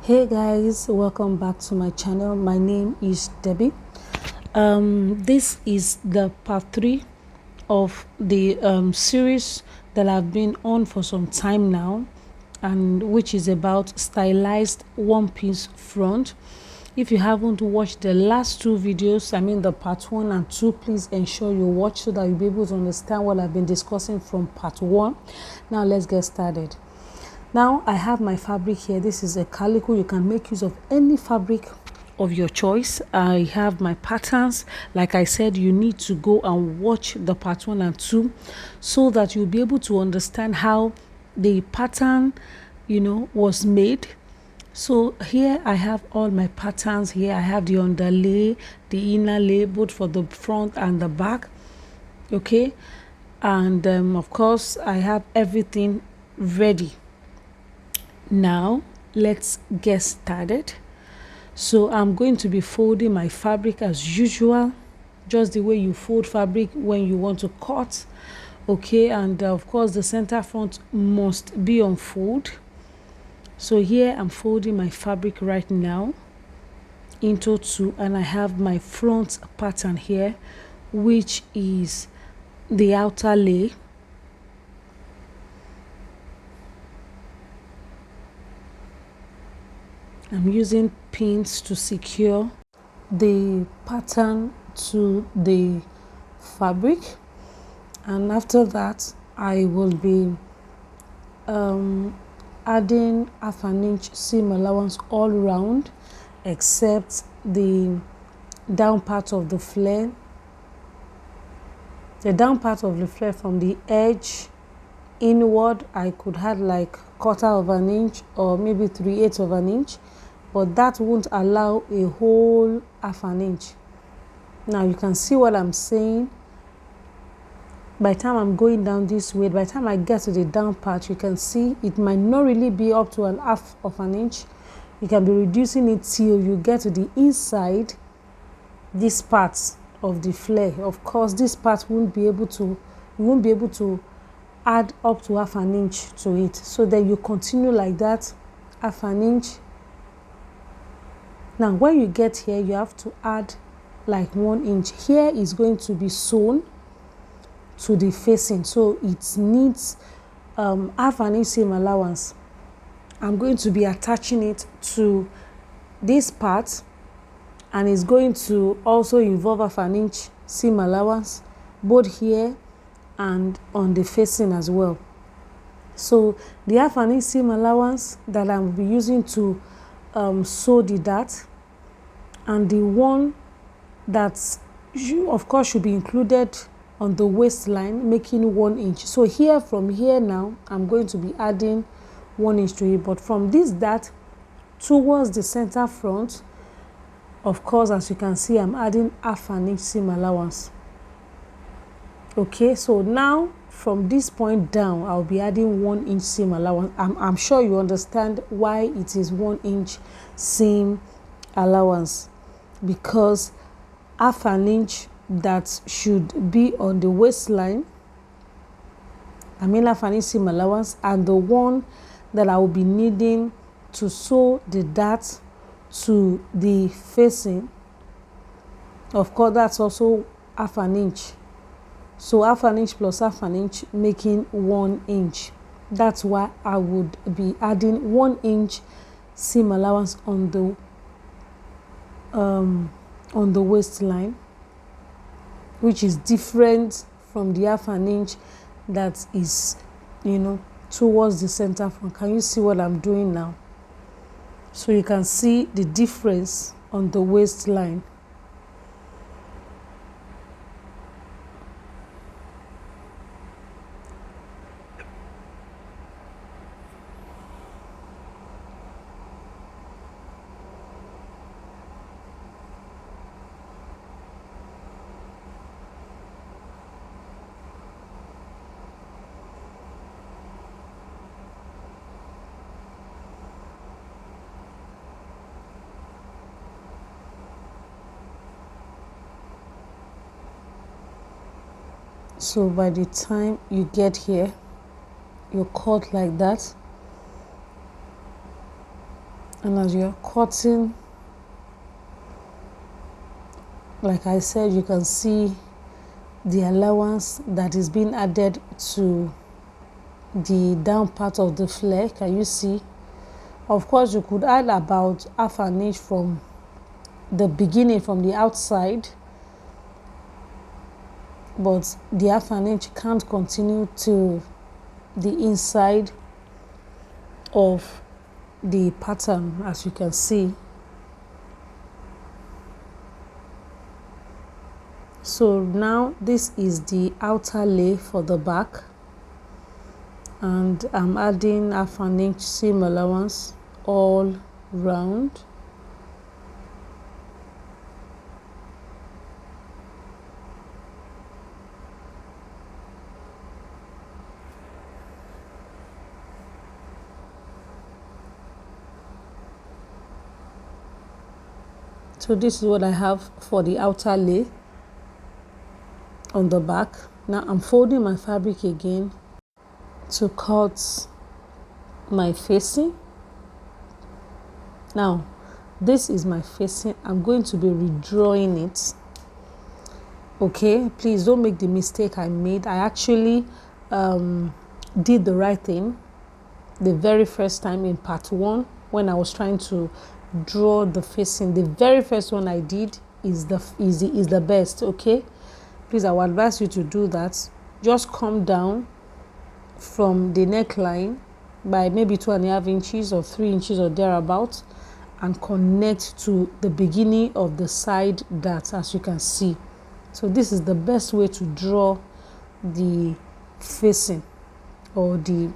Hey guys, welcome back to my channel. My name is Debbie. This is the part 3 of the series that I've been on for some time now, and which is about stylized one piece front. If you haven't watched the last two videos, I mean the part 1 and 2, please ensure you watch so that you'll be able to understand what I've been discussing from part 1. Now let's get started. Now I have my fabric here. This is a calico. You can make use of any fabric of your choice. I have my patterns. Like I said, you need to go and watch the part 1 and 2 so that you'll be able to understand how the pattern, was made. So here I have all my patterns. Here I have the underlay, the inner lay, both for the front and the back. Okay, and of course I have everything ready. Now let's get started. So I'm going to be folding my fabric as usual, just the way you fold fabric when you want to cut. Okay, and of course the center front must be on fold. So here I'm folding my fabric right now into 2, and I have my front pattern here, which is the outer lay. I'm using pins to secure the pattern to the fabric, and after that I will be adding ½ inch seam allowance all round except the down part of the flare. The down part of the flare from the edge inward, I could add like ½ inch or maybe 3/8 of an inch, but that won't allow a whole ½ inch. Now you can see what I'm saying. By the time I'm going down this way, by the time I get to the down part, you can see it might not really be up to ½ inch. You can be reducing it till you get to the inside, this part of the flare. Of course, this part you won't be able to add up to ½ inch to it. So then you continue like that, ½ inch. Now when you get here, you have to add like 1 inch. Here is going to be sewn to the facing, so it needs ½ inch seam allowance. I'm going to be attaching it to this part, and it's going to also involve ½ inch seam allowance both here and on the facing as well. So the ½ inch seam allowance that I'll be using to sew the dart, and the one that of course should be included on the waistline, making 1 inch. So here, from here now, I'm going to be adding 1 inch to it, but from this dart towards the center front, of course, as you can see, I'm adding ½ inch seam allowance. Okay, so now from this point down, I'll be adding 1 inch seam allowance. I'm sure you understand why it is 1 inch seam allowance, because ½ inch that should be on the waistline, I mean ½ inch seam allowance, and the one that I will be needing to sew the dart to the facing, of course that's also ½ inch. So ½ inch plus ½ inch making 1 inch. That's why I would be adding 1 inch seam allowance on the waistline, which is different from the ½ inch that is, towards the center front. Can you see what I'm doing now? So you can see the difference on the waistline. So by the time you get here, you cut like that, And as you're cutting, like I said, you can see the allowance that is being added to the down part of the flare. Can you see? Of course, you could add about half an inch from the beginning, from the outside, but the half an inch can't continue to the inside of the pattern, as you can see. So now this is the outer lay for the back, and I'm adding half an inch seam allowance all round. So this is what I have for the outer lay on the back. Now I'm folding my fabric again to cut my facing. Now this is my facing. I'm going to be redrawing it. Okay, please don't make the mistake I made. I actually did the right thing the very first time in part 1 when I was trying to draw the facing. The very first one I did is the best. Okay, please, I would advise you to do that. Just come down from the neckline by maybe 2.5 inches or 3 inches or thereabouts and connect to the beginning of the side dart, as you can see. So this is the best way to draw the facing or the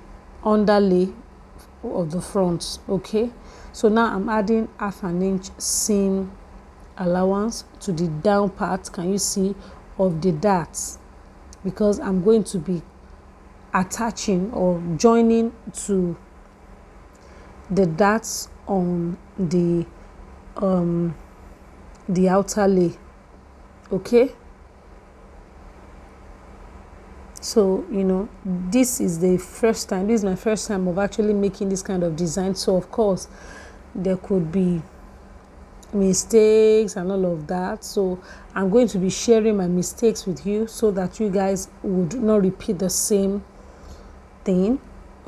underlay of the front. Okay, so now I'm adding half an inch seam allowance to the down part, can you see, of the darts, because I'm going to be attaching or joining to the darts on the outer lay. Okay, so you know, this is my first time of actually making this kind of design, so of course there could be mistakes and all of that. So I'm going to be sharing my mistakes with you so that you guys would not repeat the same thing,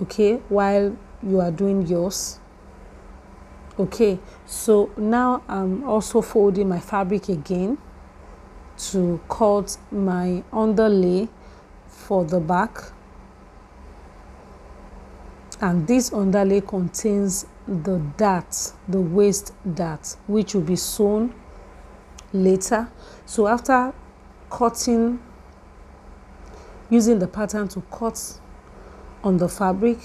okay, while you are doing yours. Okay, so now I'm also folding my fabric again to cut my underlay for the back, and this underlay contains the dart, the waist dart, which will be sewn later. So after cutting, using the pattern to cut on the fabric,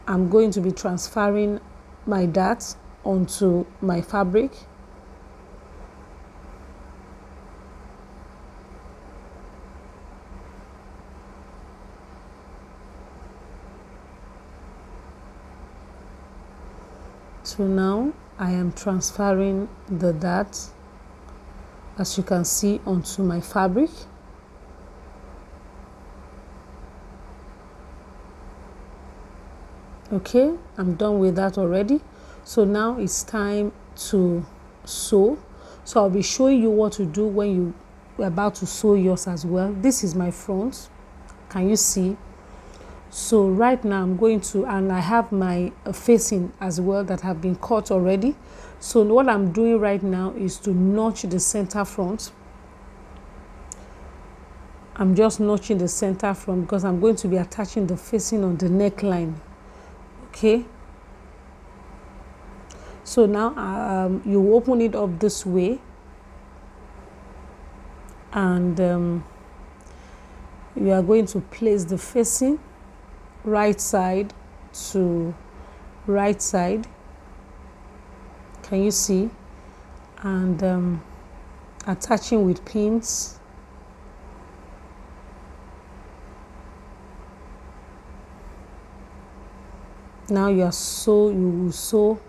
I'm going to be transferring my dart onto my fabric. So now I am transferring the dart, as you can see, onto my fabric. Okay, I'm done with that already. So now it's time to sew. So I'll be showing you what to do when you're about to sew yours as well. This is my front, can you see? So right now I'm going to, and I have my facing as well that have been cut already. So what I'm doing right now is to notch the center front. I'm just notching the center front because I'm going to be attaching the facing on the neckline. Okay, so now you open it up this way, and you are going to place the facing right side to right side, can you see, and attaching with pins. Now you will sew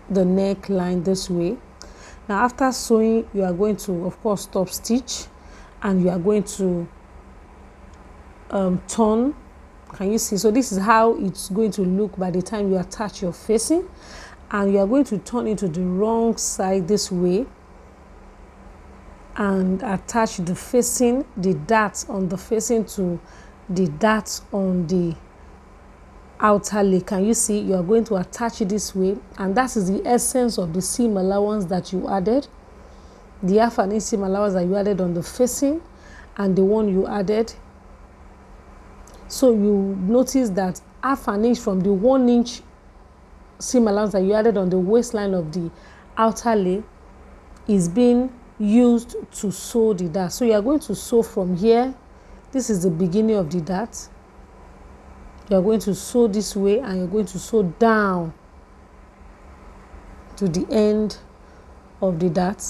the neckline this way. Now after sewing, you are going to, of course, stop stitch, and you are going to turn Can you see? So this is how it's going to look by the time you attach your facing, and you are going to turn it to the wrong side this way and attach the facing, the dart on the facing to the dart on the outer lay. Can you see? You are going to attach it this way, and that is the essence of the seam allowance that you added, the half an inch seam allowance that you added on the facing and the one you added. So you notice that half an inch from the 1 inch seam allowance that you added on the waistline of the outer lay is being used to sew the dart. So you are going to sew from here. This is the beginning of the dart. You are going to sew this way, and you're going to sew down to the end of the dart.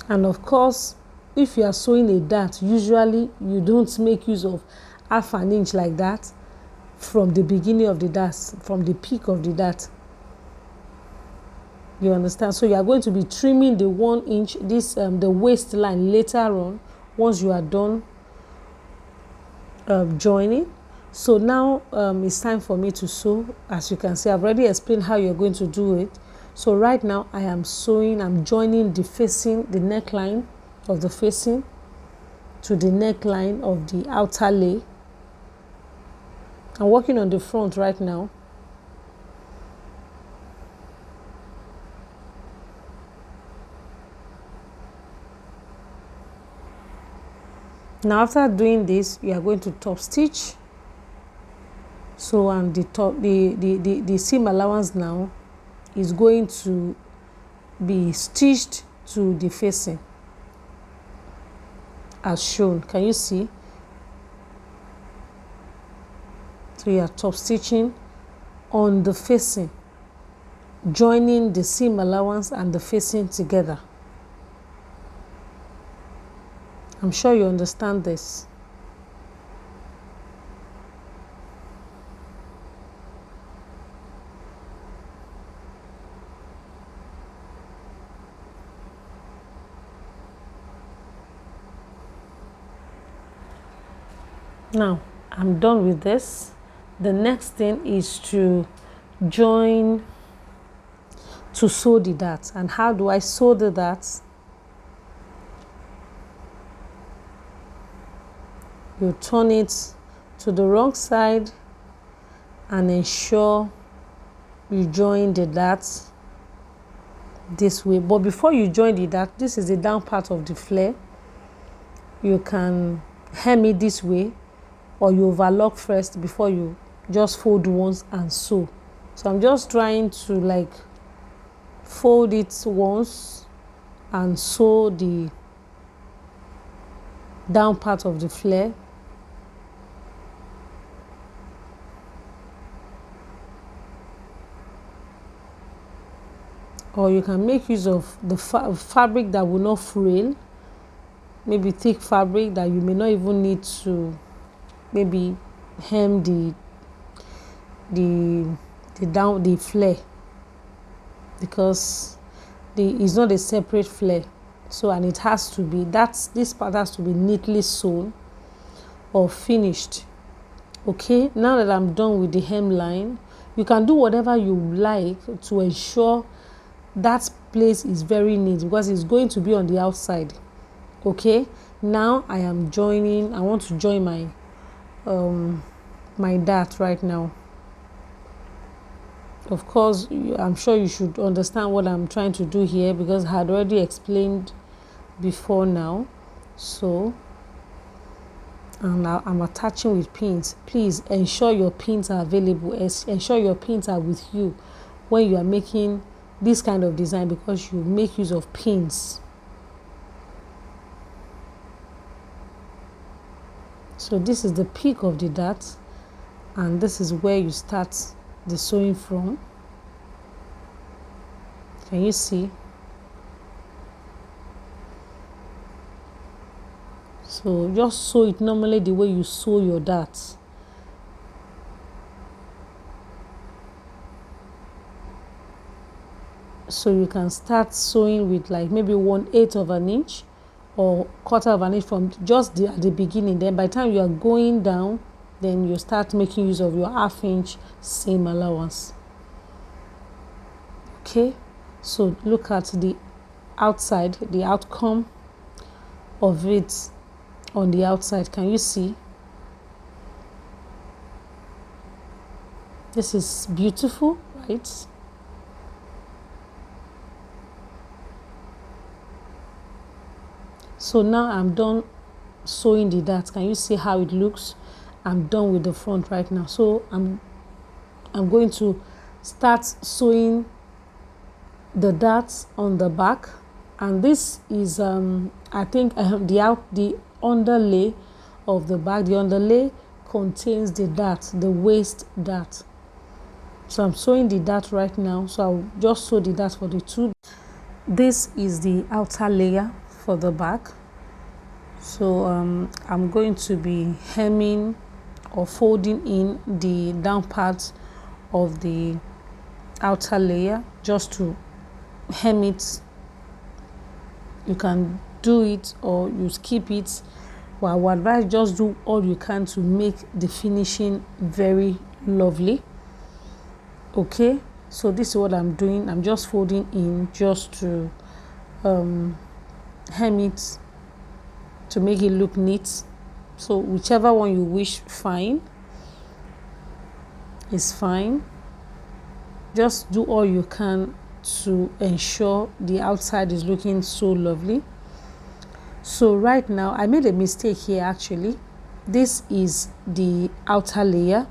And of course, if you are sewing a dart, usually you don't make use of half an inch like that from the beginning of the dart, from the peak of the dart. You understand? So you are going to be trimming the 1 inch, this the waistline later on, once you are done joining. So now it's time for me to sew. As you can see, I've already explained how you're going to do it. So right now I am sewing, I'm joining the facing, the neckline of the facing to the neckline of the outer lay. I'm working on the front right now. Now after doing this, you are going to top stitch. So and the seam allowance now is going to be stitched to the facing as shown. Can you see? So you are top stitching on the facing, joining the seam allowance and the facing together. I'm sure you understand this. Now I'm done with this. The next thing is to join, to sew the dart. And how do I sew the darts? You turn it to the wrong side and ensure you join the darts this way. But before you join the dart, this is the down part of the flare. You can hem it this way, or you overlock first before you just fold once and sew. So I'm just trying to like fold it once and sew the down part of the flare. Or you can make use of the fabric that will not frill, maybe thick fabric that you may not even need to maybe hem the flare, because it's not a separate flare. So and it has to be, this part has to be neatly sewn or finished. Okay, now that I'm done with the hemline, you can do whatever you like to ensure that place is very neat, because it's going to be on the outside. Okay, now I am joining, I want to join my my dart right now. Of course, I'm sure you should understand what I'm trying to do here, because I had already explained before now. So and now I'm attaching with pins. Please ensure your pins are available, ensure your pins are with you when you are making this kind of design, because you make use of pins. So this is the peak of the dart, and this is where you start the sewing from. Can you see? So just sew it normally the way you sew your darts. So you can start sewing with like maybe 1/8 of an inch, 1/4 of an inch from just at the beginning. Then by the time you are going down, then you start making use of your 1/2 inch seam allowance. Okay, so look at the outside, the outcome of it on the outside. Can you see? This is beautiful, right? So now I'm done sewing the dart. Can you see how it looks? I'm done with the front right now. So I'm going to start sewing the darts on the back, and this is I think the underlay of the back. The underlay contains the dart, the waist dart. So I'm sewing the dart right now. So I'll just sew the dart for the two. This is the outer layer for the back. So I'm going to be hemming or folding in the down part of the outer layer just to hem it. You can do it or you skip it, but I would advise just do all you can to make the finishing very lovely. Okay, so this is what I'm doing. I'm just folding in just to hem it to make it look neat. So whichever one you wish, fine, is fine. Just do all you can to ensure the outside is looking so lovely. So right now I made a mistake here. Actually, this is the outer layer,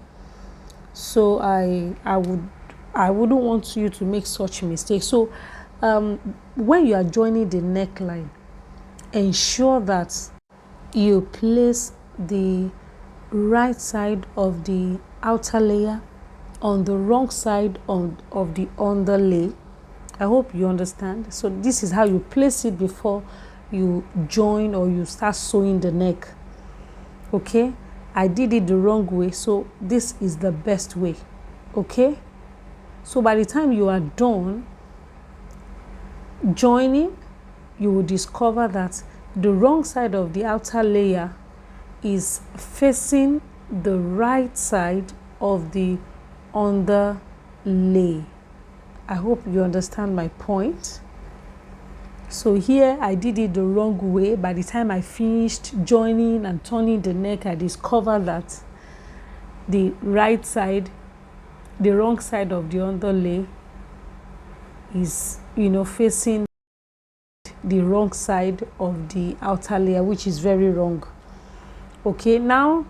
so I wouldn't want you to make such mistakes. So when you are joining the neckline, ensure that you place the right side of the outer layer on the wrong side of the underlay. I hope you understand. So this is how you place it before you join or you start sewing the neck. Okay, I did it the wrong way, so this is the best way. Okay, so by the time you are done joining, you will discover that the wrong side of the outer layer is facing the right side of the underlay. I hope you understand my point. So here I did it the wrong way. By the time I finished joining and turning the neck, I discovered that the right side, the wrong side of the underlay is, facing the wrong side of the outer layer, which is very wrong. Okay, now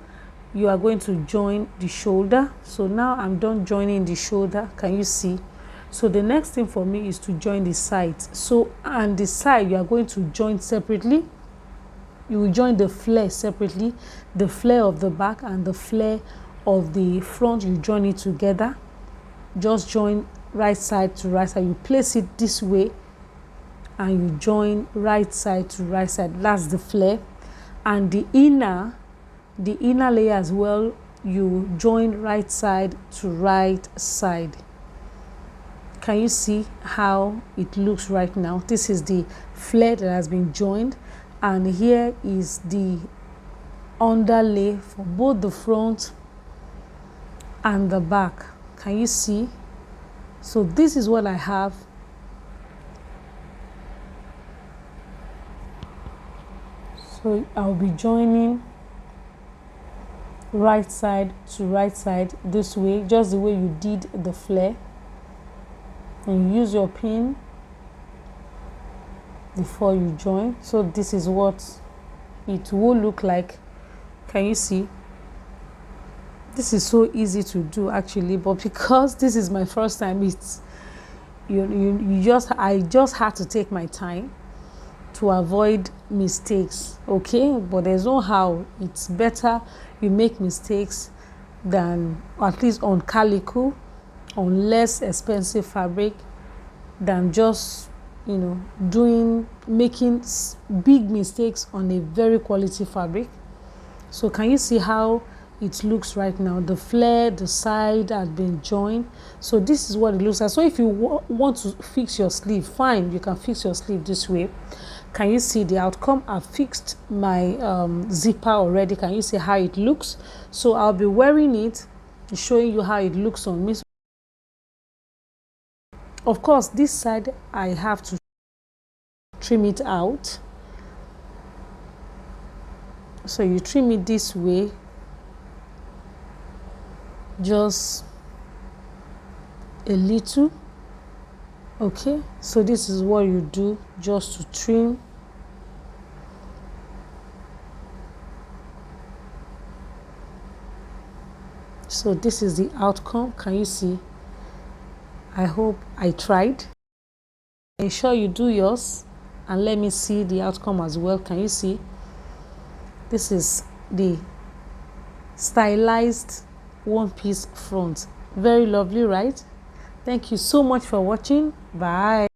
you are going to join the shoulder. So now I'm done joining the shoulder. Can you see? So the next thing for me is to join the sides. So and the side you are going to join separately. You will join the flare separately, the flare of the back and the flare of the front. You join it together. Just join right side to right side. You place it this way and you join right side to right side. That's the flare. And the inner layer as well, you join right side to right side. Can you see how it looks right now? This is the flare that has been joined, and here is the underlay for both the front and the back. Can you see? So this is what I have. So I'll be joining right side to right side this way, just the way you did the flare. And you use your pin before you join. So this is what it will look like. Can you see? This is so easy to do actually, but because this is my first time, it's I just had to take my time to avoid mistakes. Okay, but there's no how. It's better you make mistakes than, at least on calico, on less expensive fabric, than just making big mistakes on a very quality fabric. So can you see how it looks right now? The flare, the side has been joined. So this is what it looks like. So if you want to fix your sleeve, fine, you can fix your sleeve this way. Can you see the outcome? I've fixed my zipper already. Can you see how it looks? So I'll be wearing it, showing you how it looks on me. Of course, this side I have to trim it out. So you trim it this way, just a little. Okay, so this is what you do, just to trim. So this is the outcome. Can you see? I hope I tried. Ensure you do yours and let me see the outcome as well. Can you see? This is the stylized one-piece front. Very lovely, right? Thank you so much for watching. Bye.